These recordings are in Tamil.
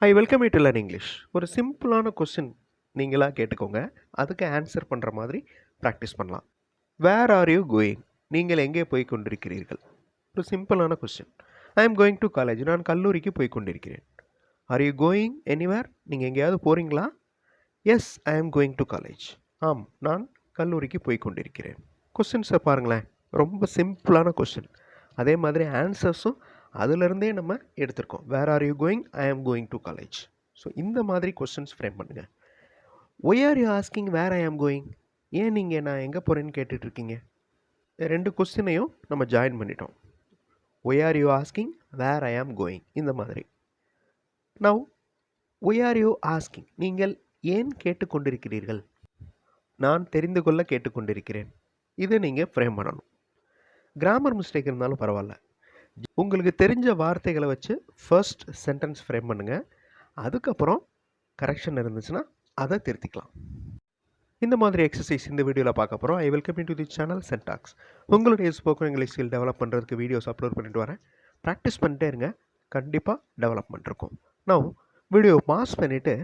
I welcome you to learn English. ஒரு சிம்பிளான கொஸ்டின் நீங்களாக கேட்டுக்கோங்க. அதுக்கு ஆன்சர் பண்ணுற மாதிரி ப்ராக்டிஸ் பண்ணலாம். Where are you going? நீங்கள் எங்கே போய் கொண்டிருக்கிறீர்கள்? ஒரு சிம்பிளான question. I am going to college. நான் கல்லூரிக்கு போய் கொண்டிருக்கிறேன். Are you going anywhere? நீங்கள் எங்கேயாவது போகிறீங்களா? Yes, I am going to college. ஆம், நான் கல்லூரிக்கு போய் கொண்டிருக்கிறேன். கொஸ்டின்ஸை பாருங்களேன், ரொம்ப சிம்பிளான கொஸ்டின். அதே மாதிரி ஆன்சர்ஸும் அதிலிருந்தே நம்ம எடுத்திருக்கோம். Where are you going? I am going to college. So இந்த மாதிரி கொஸ்டின்ஸ் ஃப்ரேம் பண்ணுங்கள். Why are you asking where I am going? ஏன் நீங்கள் நான் எங்கே போகிறேன்னு கேட்டுட்ருக்கீங்க? ரெண்டு கொஸ்டினையும் நம்ம ஜாயின் பண்ணிட்டோம். Why are you asking where I am going, இந்த மாதிரி. Now why are you asking, நீங்கள் ஏன் கேட்டுக்கொண்டிருக்கிறீர்கள்? நான் தெரிந்து கொள்ள கேட்டுக்கொண்டிருக்கிறேன். இதை நீங்கள் ஃப்ரேம் பண்ணணும். கிராமர் மிஸ்டேக் இருந்தாலும் பரவாயில்ல, உங்களுக்கு தெரிஞ்ச வார்த்தைகளை வச்சு ஃபர்ஸ்ட் சென்டென்ஸ் ஃப்ரேம் பண்ணுங்கள். அதுக்கப்புறம் கரெக்ஷன் இருந்துச்சுன்னா அதை திருத்திக்கலாம். இந்த மாதிரி எக்ஸசைஸ் இந்த வீடியோவில் பார்க்க போகிறோம். I welcome you to the channel சென்டாக்ஸ். உங்களுடைய ஸ்போக்கன் இங்கிலீஷ் ஸ்கில் டெவலப் பண்ணுறதுக்கு வீடியோஸ் அப்லோட் பண்ணிட்டு வரேன். ப்ராக்டிஸ் பண்ணிட்டே இருங்க, கண்டிப்பாக டெவலப்மெண்ட் இருக்கும். நான் வீடியோ பாஸ் பண்ணிவிட்டு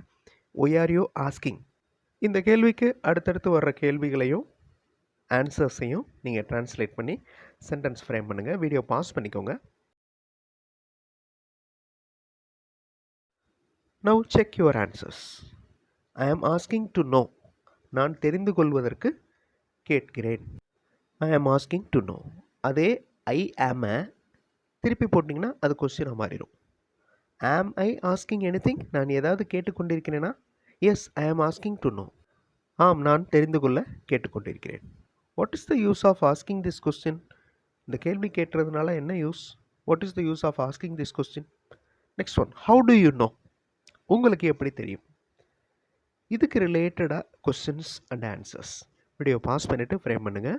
ஒய் ஆர் யூ ஆஸ்கிங் இந்த கேள்விக்கு அடுத்தடுத்து வர்ற கேள்விகளையும் ஆன்சர்ஸையும் நீங்கள் ட்ரான்ஸ்லேட் பண்ணி சென்டென்ஸ் ஃப்ரேம் பண்ணுங்கள். வீடியோ பாஸ் பண்ணிக்கோங்க. Now check your answers. I am asking to know. நான் தெரிந்து கொள்வதற்கு கேட்கிறேன். I am asking to know. அதே I am திருப்பி போட்டிங்கன்னா அது கொஸ்டினாக மாறிடும். Am I asking anything? நான் ஏதாவது கேட்டுக்கொண்டிருக்கிறேனா? Yes, I am asking to know. ஆம், நான் தெரிந்து கொள்ள கேட்டுக்கொண்டிருக்கிறேன். What is the use of asking this question? இந்த கேள்வி கேட்டுறதுனால என்ன use? What is the use of asking this question? Next one. How do you know? உங்களுக்கு எப்படி தெரியும்? இதுக்கு ரிலேட்டடாக questions and answers video pause பண்ணிவிட்டு ஃப்ரேம் பண்ணுங்கள்.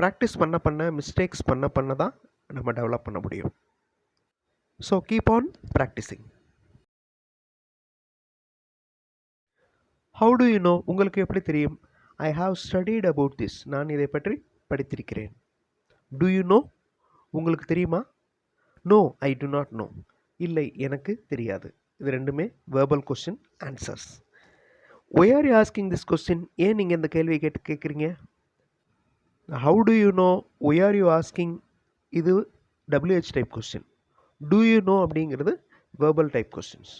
ப்ராக்டிஸ் பண்ண மிஸ்டேக்ஸ் பண்ண தான் நம்ம டெவலப் பண்ண முடியும். So keep on practising. How do you know? உங்களுக்கு எப்படி தெரியும்? I have studied about this. நான் இதை பற்றி படித்திருக்கிறேன். Do you know? உங்களுக்கு தெரியுமா? No, I do not know. இல்லை, எனக்கு தெரியாது. இது ரெண்டுமே verbal question answers. Why are you asking this question? ஏன் நீங்கள் இந்த கேள்வியை கேட்குறீங்க? How do you know? Why are you asking இது WH type question. Do you know அப்படிங்கிறது verbal type questions.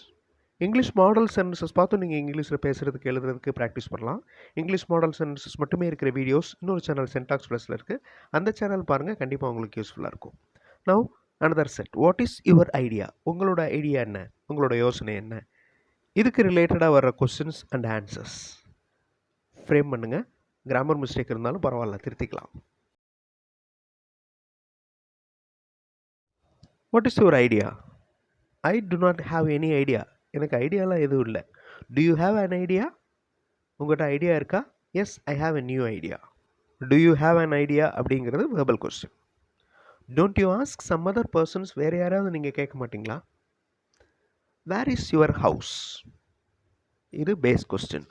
English model sentences பார்த்து நீங்கள் இங்கிலீஷில் பேசுகிறதுக்கு எழுதுறதுக்கு ப்ராக்டிஸ் பண்ணலாம். இங்கிலீஷ் மாடல் சென்டென்சஸ் மட்டுமே இருக்கிற வீடியோஸ் இன்னொரு சேனல் சென்டாக்ஸ் ப்ளஸில் இருக்குது. அந்த சேனல் பாருங்கள், கண்டிப்பாக உங்களுக்கு யூஸ்ஃபுல்லாக இருக்கும். Now another set. What is your idea? உங்களோட ஐடியா என்ன? உங்களோட யோசனை என்ன? இதுக்கு ரிலேட்டடாக வர்ற கொஸ்டின்ஸ் அண்ட் ஆன்சர்ஸ் ஃப்ரேம் பண்ணுங்கள். கிராமர் மிஸ்டேக் இருந்தாலும் பரவாயில்ல, திருத்திக்கலாம். What is your idea? I do not have any idea. எனக்கு ஐடியாலாம் எதுவும் இல்லை. Do you have an idea? உங்கள்கிட்ட ஐடியா இருக்கா? Yes, I have a new idea. Do you have an idea அப்படிங்கிறது verbal question. Don't you ask some other persons? வேறு யாராவது நீங்கள் கேட்க மாட்டிங்களா? Where is your house? இது பேஸ் கொஸ்டின்.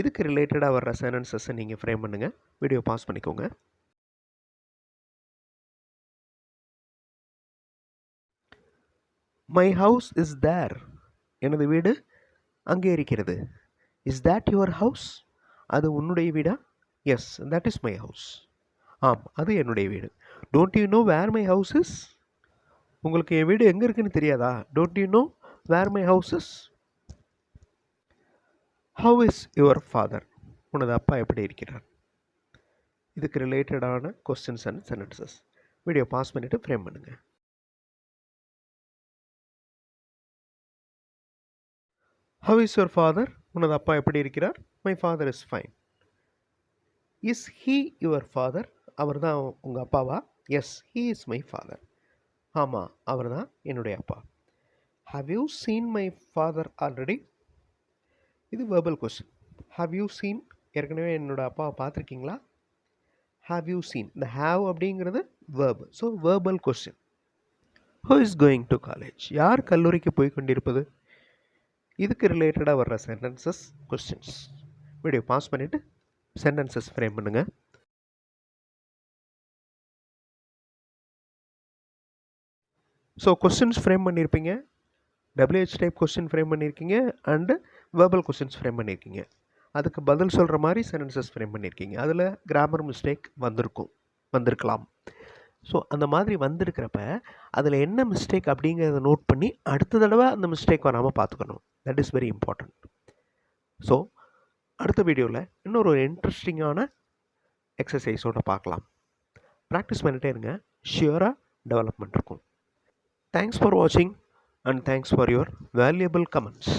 இதுக்கு ரிலேட்டடாக வர்ற சென்டென்சஸை நீங்கள் ஃப்ரேம் பண்ணுங்கள். வீடியோ பாஸ் பண்ணிக்கோங்க. My house is there. எனது வீடு அங்கே இருக்கிறது. Is that your house? அது உன்னுடைய வீடா? Yes, that is my house. ஆம், அது என்னுடைய வீடு. Don't you know where my house is? உங்களுக்கு என் வீடு எங்கே இருக்குன்னு தெரியாதா? Don't you know where my house is? How is your father? உனது அப்பா எப்படி இருக்கிறார்? இதுக்கு ரிலேட்டடான questions and sentences video pause பண்ணிவிட்டு ஃப்ரேம் பண்ணுங்கள். How is your father? உனது அப்பா எப்படி இருக்கிறார்? My father is fine. Is he your father? அவர் தான் உங்கள் அப்பாவா? Yes, he is my father. ஆமாம், அவர் தான் என்னுடைய அப்பா. Have you seen my father already? இது verbal question. Have you seen? ஏற்கனவே என்னோடய அப்பாவை பார்த்துருக்கீங்களா? Have you seen. இந்த ஹாவ் அப்படிங்கிறது verb. So verbal question. Who is going to college? யார் கல்லூரிக்கு போய் கொண்டிருப்பது? இதுக்கு ரிலேட்டடாக வர்ற சென்டென்சஸ் கொஸ்டின்ஸ் வீடியோ பாஸ் பண்ணிவிட்டு சென்டென்சஸ் ஃப்ரேம் பண்ணுங்கள். ஸோ கொஸ்டின்ஸ் ஃப்ரேம் பண்ணியிருப்பீங்க. WH டைப் கொஸ்டின் ஃப்ரேம் பண்ணியிருக்கீங்க அண்டு வெர்பல் கொஸ்டின்ஸ் ஃப்ரேம் பண்ணியிருக்கீங்க. அதுக்கு பதில் சொல்கிற மாதிரி சென்டென்சஸ் ஃப்ரேம் பண்ணியிருக்கீங்க. அதில் கிராமர் மிஸ்டேக் வந்திருக்கலாம். ஸோ அந்த மாதிரி வந்திருக்கிறப்ப அதில் என்ன மிஸ்டேக் அப்படிங்கிறத நோட் பண்ணி அடுத்த தடவை அந்த மிஸ்டேக் வராமல் பார்த்துக்கணும். That is very important. So அடுத்த வீடியோவில் இன்னொரு இன்ட்ரெஸ்டிங்கான எக்ஸசைஸோடு பார்க்கலாம். ப்ராக்டிஸ் பண்ணிட்டே இருங்க, ஷியராக டெவலப்மெண்ட் இருக்கும். தேங்க்ஸ் ஃபார் வாட்சிங் and thanks for your valuable comments.